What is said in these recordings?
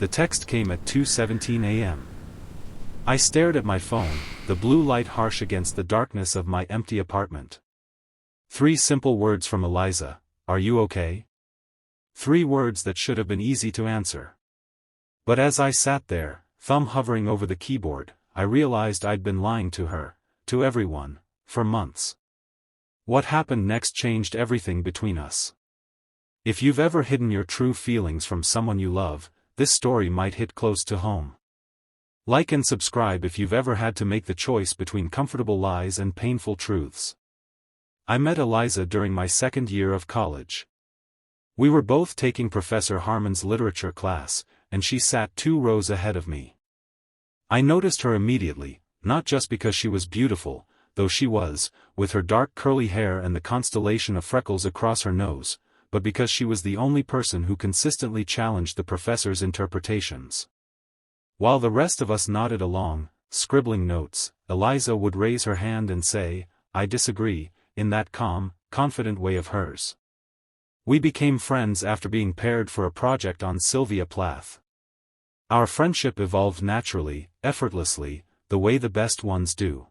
The text came at 2:17 a.m. I stared at my phone, the blue light harsh against the darkness of my empty apartment. 3 simple words from Eliza, "Are you okay?" 3 words that should have been easy to answer. But as I sat there, thumb hovering over the keyboard, I realized I'd been lying to her, to everyone, for months. What happened next changed everything between us. If you've ever hidden your true feelings from someone you love, this story might hit close to home. Like and subscribe if you've ever had to make the choice between comfortable lies and painful truths. I met Eliza during my second year of college. We were both taking Professor Harmon's literature class, and she sat 2 rows ahead of me. I noticed her immediately, not just because she was beautiful, though she was, with her dark curly hair and the constellation of freckles across her nose, but because she was the only person who consistently challenged the professor's interpretations. While the rest of us nodded along, scribbling notes, Eliza would raise her hand and say, "I disagree," in that calm, confident way of hers. We became friends after being paired for a project on Sylvia Plath. Our friendship evolved naturally, effortlessly, the way the best ones do.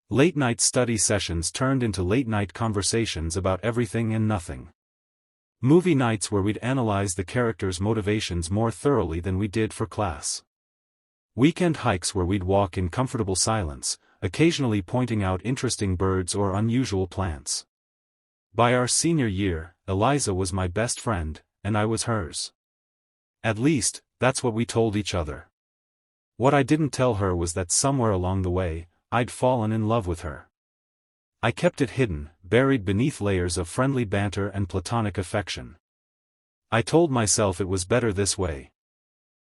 Late-night study sessions turned into late-night conversations about everything and nothing. Movie nights where we'd analyze the characters' motivations more thoroughly than we did for class. Weekend hikes where we'd walk in comfortable silence, occasionally pointing out interesting birds or unusual plants. By our senior year, Eliza was my best friend, and I was hers. At least, that's what we told each other. What I didn't tell her was that somewhere along the way, I'd fallen in love with her. I kept it hidden, buried beneath layers of friendly banter and platonic affection. I told myself it was better this way.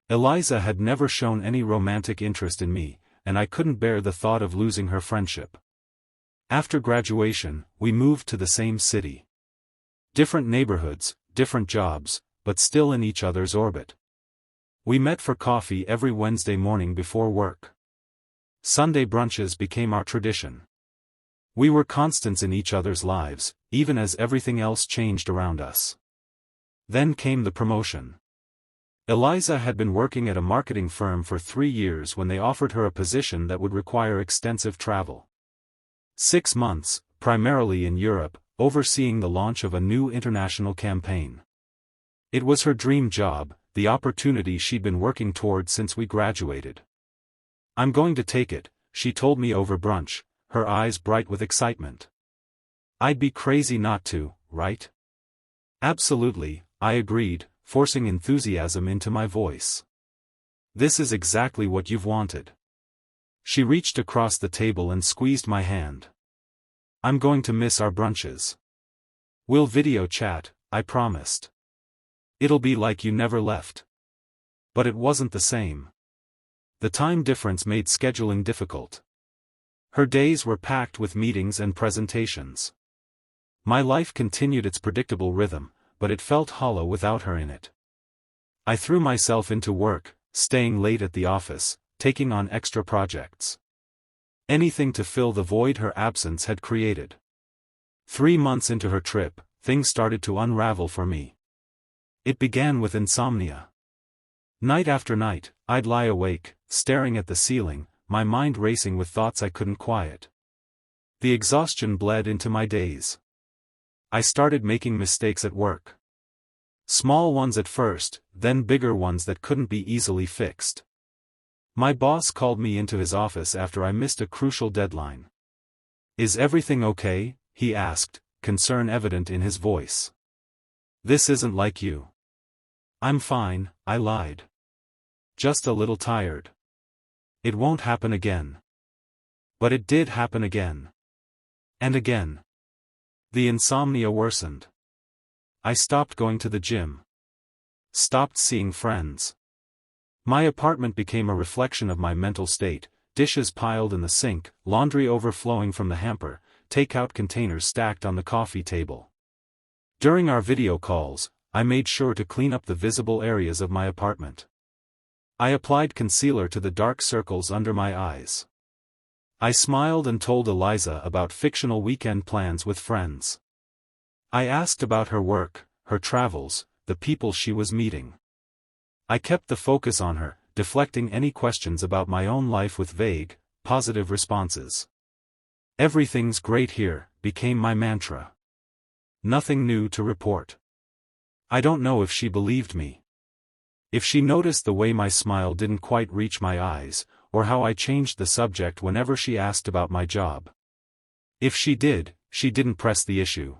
Eliza had never shown any romantic interest in me, and I couldn't bear the thought of losing her friendship. After graduation, we moved to the same city. Different neighborhoods, different jobs, but still in each other's orbit. We met for coffee every Wednesday morning before work. Sunday brunches became our tradition. We were constants in each other's lives, even as everything else changed around us. Then came the promotion. Eliza had been working at a marketing firm for 3 years when they offered her a position that would require extensive travel. 6 months, primarily in Europe, overseeing the launch of a new international campaign. It was her dream job, the opportunity she'd been working toward since we graduated. "I'm going to take it," she told me over brunch, her eyes bright with excitement. "I'd be crazy not to, right?" "Absolutely," I agreed, forcing enthusiasm into my voice. "This is exactly what you've wanted." She reached across the table and squeezed my hand. "I'm going to miss our brunches. We'll video chat," I promised. "It'll be like you never left." But it wasn't the same. The time difference made scheduling difficult. Her days were packed with meetings and presentations. My life continued its predictable rhythm, but it felt hollow without her in it. I threw myself into work, staying late at the office, taking on extra projects. Anything to fill the void her absence had created. 3 months into her trip, things started to unravel for me. It began with insomnia. Night after night, I'd lie awake, staring at the ceiling, my mind racing with thoughts I couldn't quiet. The exhaustion bled into my days. I started making mistakes at work. Small ones at first, then bigger ones that couldn't be easily fixed. My boss called me into his office after I missed a crucial deadline. "Is everything okay?" he asked, concern evident in his voice. "This isn't like you." "I'm fine," I lied. "Just a little tired." "It won't happen again." But it did happen again. And again. The insomnia worsened. I stopped going to the gym. Stopped seeing friends. My apartment became a reflection of my mental state, dishes piled in the sink, laundry overflowing from the hamper, takeout containers stacked on the coffee table. During our video calls, I made sure to clean up the visible areas of my apartment. I applied concealer to the dark circles under my eyes. I smiled and told Eliza about fictional weekend plans with friends. I asked about her work, her travels, the people she was meeting. I kept the focus on her, deflecting any questions about my own life with vague, positive responses. "Everything's great here," became my mantra. Nothing new to report. I don't know if she believed me. If she noticed the way my smile didn't quite reach my eyes, or how I changed the subject whenever she asked about my job. If she did, she didn't press the issue.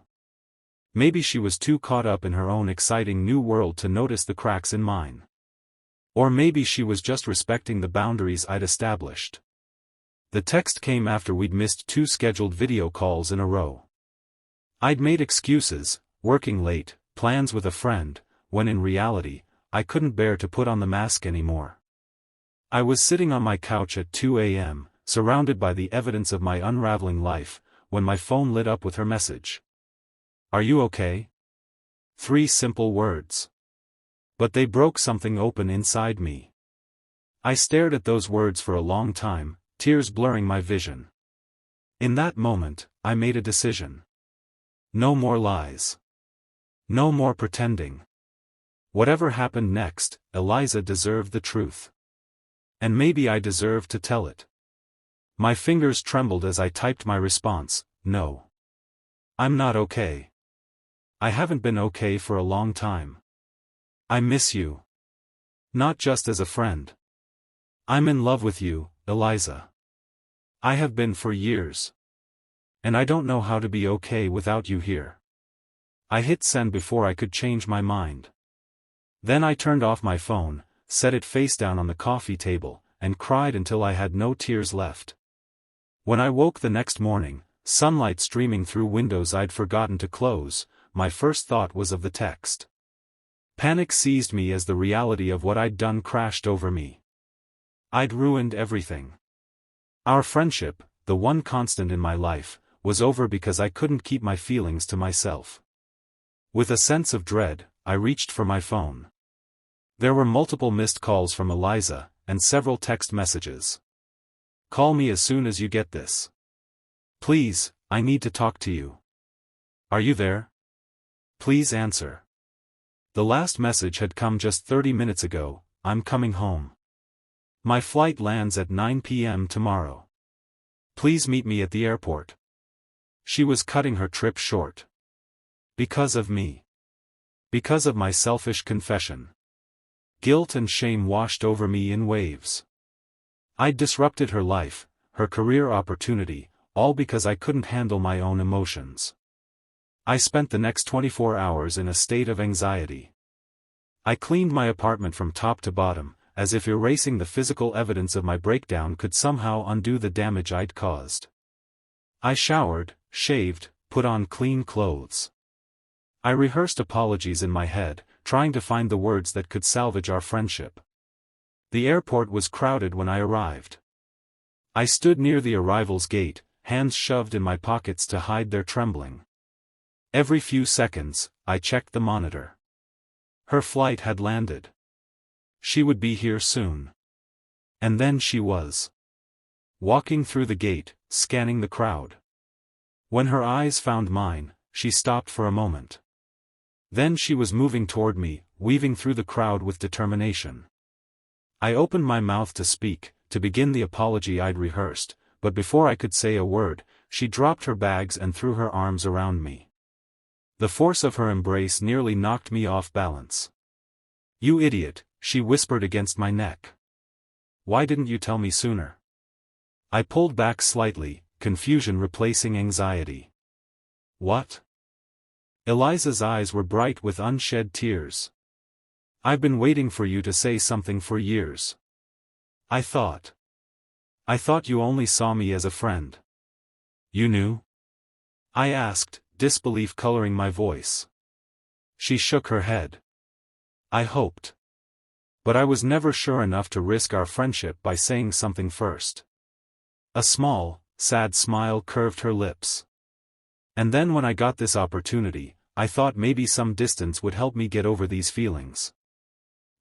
Maybe she was too caught up in her own exciting new world to notice the cracks in mine. Or maybe she was just respecting the boundaries I'd established. The text came after we'd missed 2 scheduled video calls in a row. I'd made excuses, working late, plans with a friend, when in reality, I couldn't bear to put on the mask anymore. I was sitting on my couch at 2 a.m., surrounded by the evidence of my unraveling life, when my phone lit up with her message. "Are you okay?" 3 simple words. But they broke something open inside me. I stared at those words for a long time, tears blurring my vision. In that moment, I made a decision. No more lies. No more pretending. Whatever happened next, Eliza deserved the truth. And maybe I deserved to tell it. My fingers trembled as I typed my response, "No. I'm not okay. I haven't been okay for a long time. I miss you. Not just as a friend. I'm in love with you, Eliza. I have been for years. And I don't know how to be okay without you here." I hit send before I could change my mind. Then I turned off my phone, set it face down on the coffee table, and cried until I had no tears left. When I woke the next morning, sunlight streaming through windows I'd forgotten to close, my first thought was of the text. Panic seized me as the reality of what I'd done crashed over me. I'd ruined everything. Our friendship, the one constant in my life, was over because I couldn't keep my feelings to myself. With a sense of dread, I reached for my phone. There were multiple missed calls from Eliza, and several text messages. "Call me as soon as you get this. Please, I need to talk to you. Are you there? Please answer." The last message had come just 30 minutes ago. "I'm coming home. My flight lands at 9 p.m. tomorrow. Please meet me at the airport." She was cutting her trip short. Because of me. Because of my selfish confession. Guilt and shame washed over me in waves. I'd disrupted her life, her career opportunity, all because I couldn't handle my own emotions. I spent the next 24 hours in a state of anxiety. I cleaned my apartment from top to bottom, as if erasing the physical evidence of my breakdown could somehow undo the damage I'd caused. I showered, shaved, put on clean clothes. I rehearsed apologies in my head, trying to find the words that could salvage our friendship. The airport was crowded when I arrived. I stood near the arrivals gate, hands shoved in my pockets to hide their trembling. Every few seconds, I checked the monitor. Her flight had landed. She would be here soon. And then she was. Walking through the gate, scanning the crowd. When her eyes found mine, she stopped for a moment. Then she was moving toward me, weaving through the crowd with determination. I opened my mouth to speak, to begin the apology I'd rehearsed, but before I could say a word, she dropped her bags and threw her arms around me. The force of her embrace nearly knocked me off balance. "You idiot," she whispered against my neck. "Why didn't you tell me sooner?" I pulled back slightly, confusion replacing anxiety. "What?" Eliza's eyes were bright with unshed tears. "I've been waiting for you to say something for years. I thought you only saw me as a friend." "You knew?" I asked, disbelief coloring my voice. She shook her head. "I hoped. But I was never sure enough to risk our friendship by saying something first." A small, sad smile curved her lips. "And then when I got this opportunity, I thought maybe some distance would help me get over these feelings.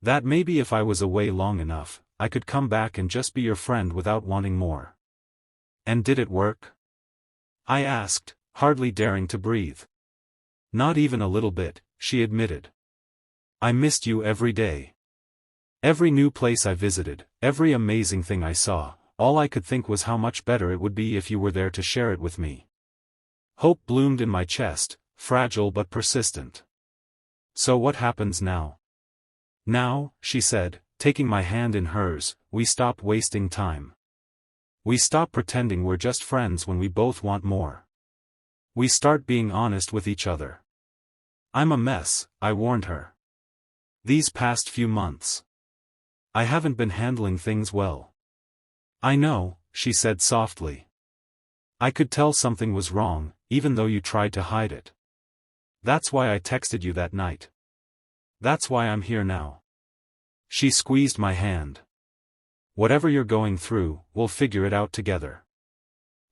That maybe if I was away long enough, I could come back and just be your friend without wanting more." "And did it work?" I asked, hardly daring to breathe. "Not even a little bit," she admitted. "I missed you every day. Every new place I visited, every amazing thing I saw, all I could think was how much better it would be if you were there to share it with me. Hope bloomed in my chest, fragile but persistent. So what happens now? Now, she said, taking my hand in hers, we stop wasting time. We stop pretending we're just friends when we both want more. We start being honest with each other. I'm a mess, I warned her. These past few months. I haven't been handling things well. I know, she said softly. I could tell something was wrong, even though you tried to hide it. That's why I texted you that night. That's why I'm here now. She squeezed my hand. Whatever you're going through, we'll figure it out together.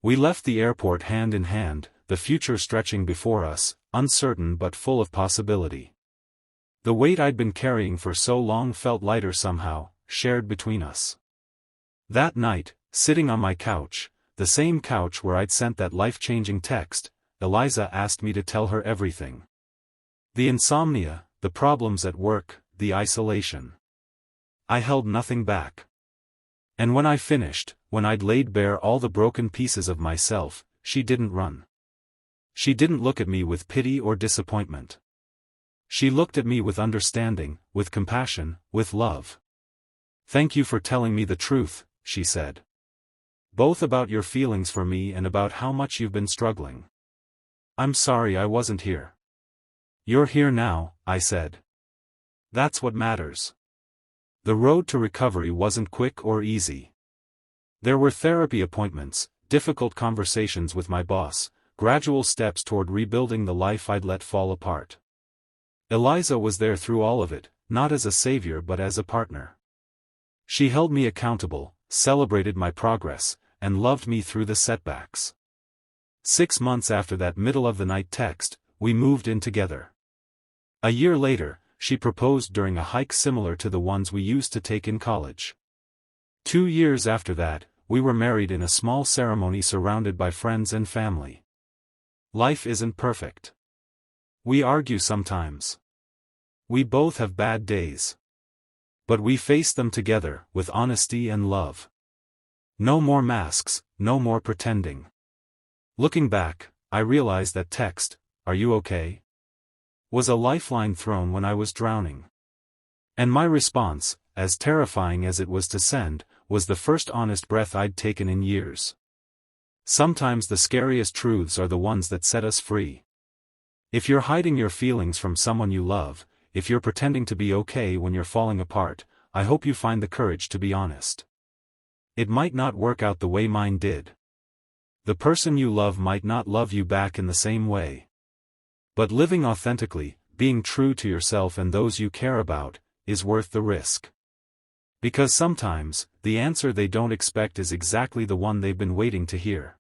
We left the airport hand in hand, the future stretching before us, uncertain but full of possibility. The weight I'd been carrying for so long felt lighter somehow, shared between us. That night, sitting on my couch, the same couch where I'd sent that life-changing text, Eliza asked me to tell her everything. The insomnia, the problems at work, the isolation. I held nothing back. And when I finished, when I'd laid bare all the broken pieces of myself, she didn't run. She didn't look at me with pity or disappointment. She looked at me with understanding, with compassion, with love. Thank you for telling me the truth, she said. Both about your feelings for me and about how much you've been struggling. I'm sorry I wasn't here. You're here now, I said. That's what matters. The road to recovery wasn't quick or easy. There were therapy appointments, difficult conversations with my boss, gradual steps toward rebuilding the life I'd let fall apart. Eliza was there through all of it, not as a savior but as a partner. She held me accountable, celebrated my progress, and loved me through the setbacks. 6 months after that middle-of-the-night text, we moved in together. A year later, she proposed during a hike similar to the ones we used to take in college. 2 years after that, we were married in a small ceremony surrounded by friends and family. Life isn't perfect. We argue sometimes. We both have bad days. But we face them together, with honesty and love. No more masks, no more pretending. Looking back, I realized that text, "Are you okay?" was a lifeline thrown when I was drowning. And my response, as terrifying as it was to send, was the first honest breath I'd taken in years. Sometimes the scariest truths are the ones that set us free. If you're hiding your feelings from someone you love, if you're pretending to be okay when you're falling apart, I hope you find the courage to be honest. It might not work out the way mine did. The person you love might not love you back in the same way. But living authentically, being true to yourself and those you care about, is worth the risk. Because sometimes, the answer they don't expect is exactly the one they've been waiting to hear.